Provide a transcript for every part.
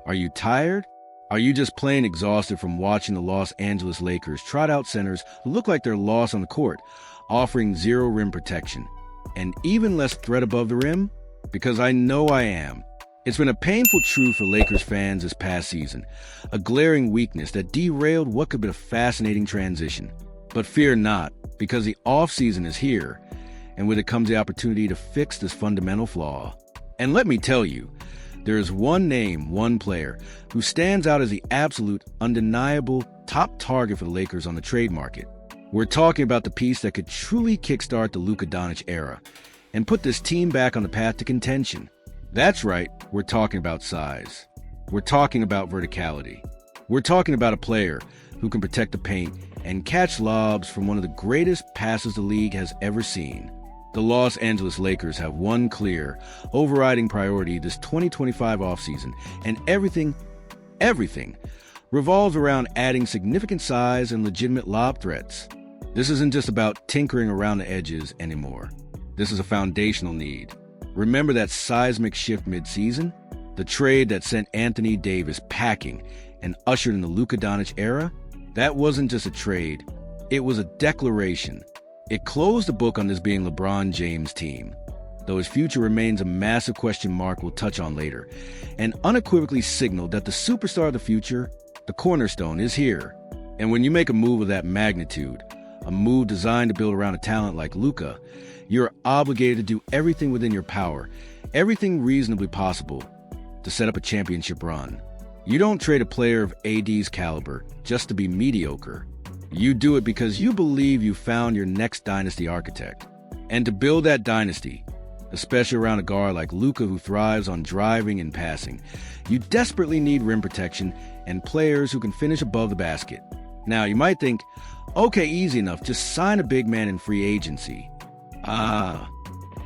Are you tired? Are you just plain exhausted from watching the Los Angeles Lakers trot out centers who look like they're lost on the court, offering zero rim protection, and even less threat above the rim? Because I know I am. It's been a painful truth for Lakers fans this past season, a glaring weakness that derailed what could be a fascinating transition. But fear not, because the offseason is here, and with it comes the opportunity to fix this fundamental flaw. And let me tell you, there is one name, one player, who stands out as the absolute, undeniable top target for the Lakers on the trade market. We're talking about the piece that could truly kickstart the Luka Doncic era and put this team back on the path to contention. That's right, we're talking about size. We're talking about verticality. We're talking about a player who can protect the paint and catch lobs from one of the greatest passes the league has ever seen. The Los Angeles Lakers have one clear, overriding priority this 2025 offseason, and everything revolves around adding significant size and legitimate lob threats. This isn't just about tinkering around the edges anymore. This is a foundational need. Remember that seismic shift mid-season? The trade that sent Anthony Davis packing and ushered in the Luka Doncic era? That wasn't just a trade. It was a declaration. It closed the book on this being LeBron James' team, though his future remains a massive question mark we'll touch on later, and unequivocally signaled that the superstar of the future, the cornerstone, is here. And when you make a move of that magnitude, a move designed to build around a talent like Luka, you're obligated to do everything within your power, everything reasonably possible, to set up a championship run. You don't trade a player of AD's caliber just to be mediocre. You do it because you believe you found your next dynasty architect. And to build that dynasty, especially around a guard like Luka who thrives on driving and passing, you desperately need rim protection and players who can finish above the basket. Now, you might think, okay, easy enough, just sign a big man in free agency.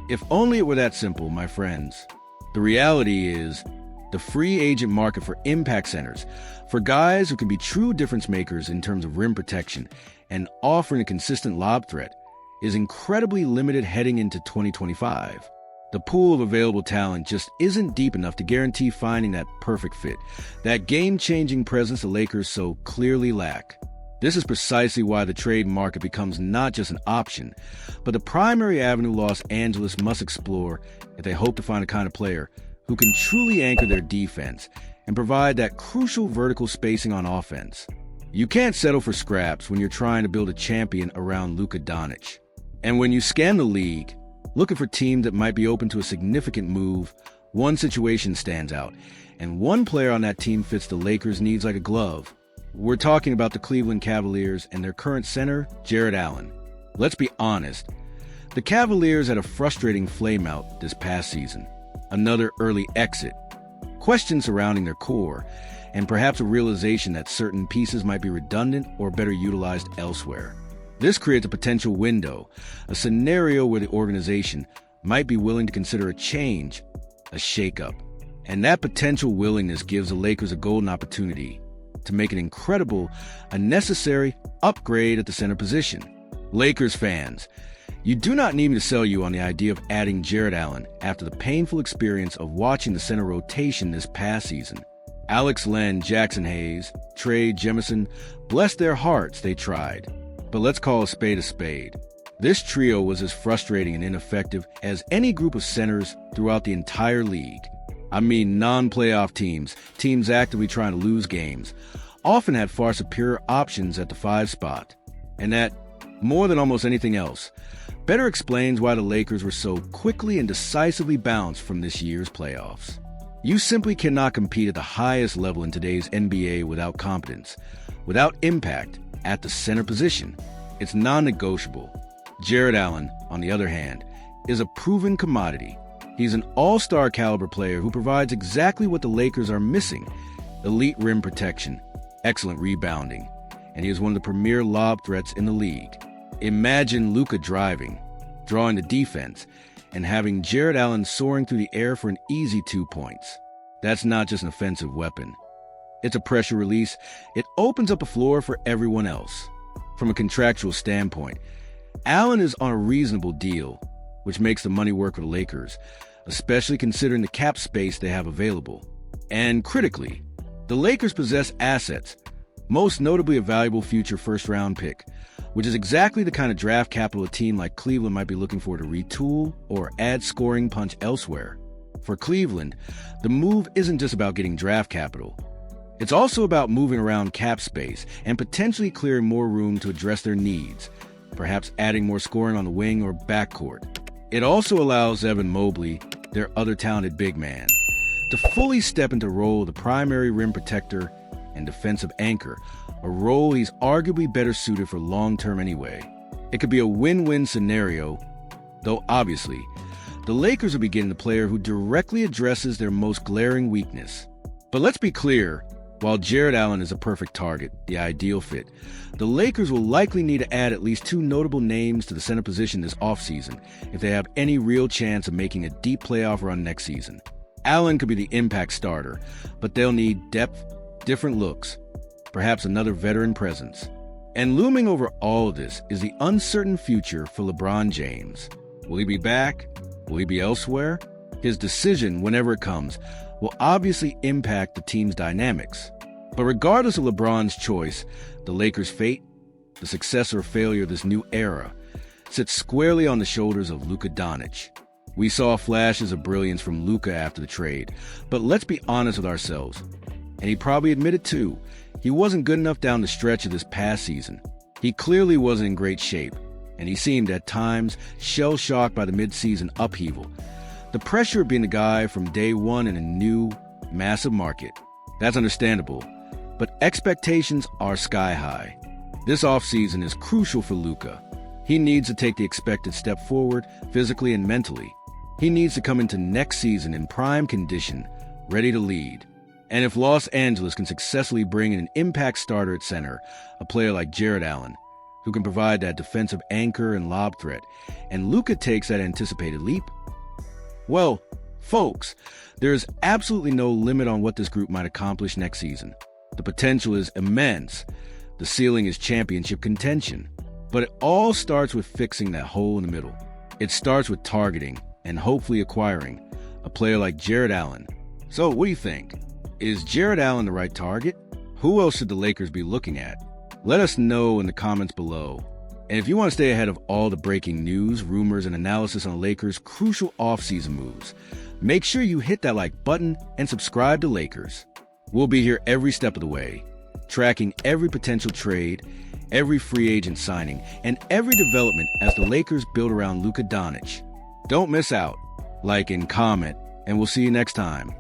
If only it were that simple, my friends. The reality is, the free agent market for impact centers, for guys who can be true difference makers in terms of rim protection and offering a consistent lob threat, is incredibly limited heading into 2025. The pool of available talent just isn't deep enough to guarantee finding that perfect fit, that game-changing presence the Lakers so clearly lack. This is precisely why the trade market becomes not just an option, but the primary avenue Los Angeles must explore if they hope to find a kind of player who can truly anchor their defense and provide that crucial vertical spacing on offense. You can't settle for scraps when you're trying to build a champion around Luka Doncic. And when you scan the league, looking for teams that might be open to a significant move, one situation stands out, and one player on that team fits the Lakers' needs like a glove. We're talking about the Cleveland Cavaliers and their current center, Jarrett Allen. Let's be honest, the Cavaliers had a frustrating flameout this past season. Another early exit, questions surrounding their core, and perhaps a realization that certain pieces might be redundant or better utilized elsewhere. This creates a potential window, a scenario where the organization might be willing to consider a change, a shakeup. And that potential willingness gives the Lakers a golden opportunity to make an incredible, a necessary upgrade at the center position. Lakers fans, you do not need me to sell you on the idea of adding Jarrett Allen after the painful experience of watching the center rotation this past season. Alex Len, Jackson Hayes, Trey Jemison, bless their hearts, they tried. But let's call a spade a spade. This trio was as frustrating and ineffective as any group of centers throughout the entire league. I mean, non-playoff teams actively trying to lose games, often had far superior options at the 5 spot. And that, more than almost anything else, better explains why the Lakers were so quickly and decisively bounced from this year's playoffs. You simply cannot compete at the highest level in today's NBA without competence, without impact at the center position. It's non-negotiable. Jarrett Allen, on the other hand, is a proven commodity. He's an all-star caliber player who provides exactly what the Lakers are missing: elite rim protection, excellent rebounding, and he is one of the premier lob threats in the league. Imagine Luka driving, drawing the defense, and having Jarrett Allen soaring through the air for an easy 2 points. That's not just an offensive weapon. It's a pressure release. It opens up a floor for everyone else. From a contractual standpoint, Allen is on a reasonable deal, which makes the money work for the Lakers, especially considering the cap space they have available. And critically, The Lakers possess assets, most notably a valuable future first-round pick, which is exactly the kind of draft capital a team like Cleveland might be looking for to retool or add scoring punch elsewhere. For Cleveland, the move isn't just about getting draft capital. It's also about moving around cap space and potentially clearing more room to address their needs, perhaps adding more scoring on the wing or backcourt. It also allows Evan Mobley, their other talented big man, to fully step into the role of the primary rim protector and defensive anchor, a role he's arguably better suited for long-term anyway. It could be a win-win scenario, though obviously, the Lakers will be getting the player who directly addresses their most glaring weakness. But let's be clear, while Jarrett Allen is a perfect target, the ideal fit, the Lakers will likely need to add at least 2 notable names to the center position this offseason if they have any real chance of making a deep playoff run next season. Allen could be the impact starter, but they'll need depth, different looks, perhaps another veteran presence. And looming over all of this is the uncertain future for LeBron James. Will he be back? Will he be elsewhere? His decision, whenever it comes, will obviously impact the team's dynamics. But regardless of LeBron's choice, the Lakers' fate, the success or failure of this new era, sits squarely on the shoulders of Luka Doncic. We saw flashes of brilliance from Luka after the trade, but let's be honest with ourselves. And he probably admitted too, he wasn't good enough down the stretch of this past season. He clearly wasn't in great shape, and he seemed at times shell-shocked by the mid-season upheaval. The pressure of being the guy from day one in a new, massive market. That's understandable, but expectations are sky-high. This offseason is crucial for Luka. He needs to take the expected step forward, physically and mentally. He needs to come into next season in prime condition, ready to lead. And if Los Angeles can successfully bring in an impact starter at center, a player like Jarrett Allen, who can provide that defensive anchor and lob threat, and Luka takes that anticipated leap, well, folks, there is absolutely no limit on what this group might accomplish next season. The potential is immense. The ceiling is championship contention. But it all starts with fixing that hole in the middle. It starts with targeting and hopefully acquiring a player like Jarrett Allen. So what do you think? Is Jarrett Allen the right target? Who else should the Lakers be looking at? Let us know in the comments below. And if you want to stay ahead of all the breaking news, rumors, and analysis on the Lakers' crucial offseason moves, make sure you hit that like button and subscribe to Lakers. We'll be here every step of the way, tracking every potential trade, every free agent signing, and every development as the Lakers build around Luka Doncic. Don't miss out. Like and comment, and we'll see you next time.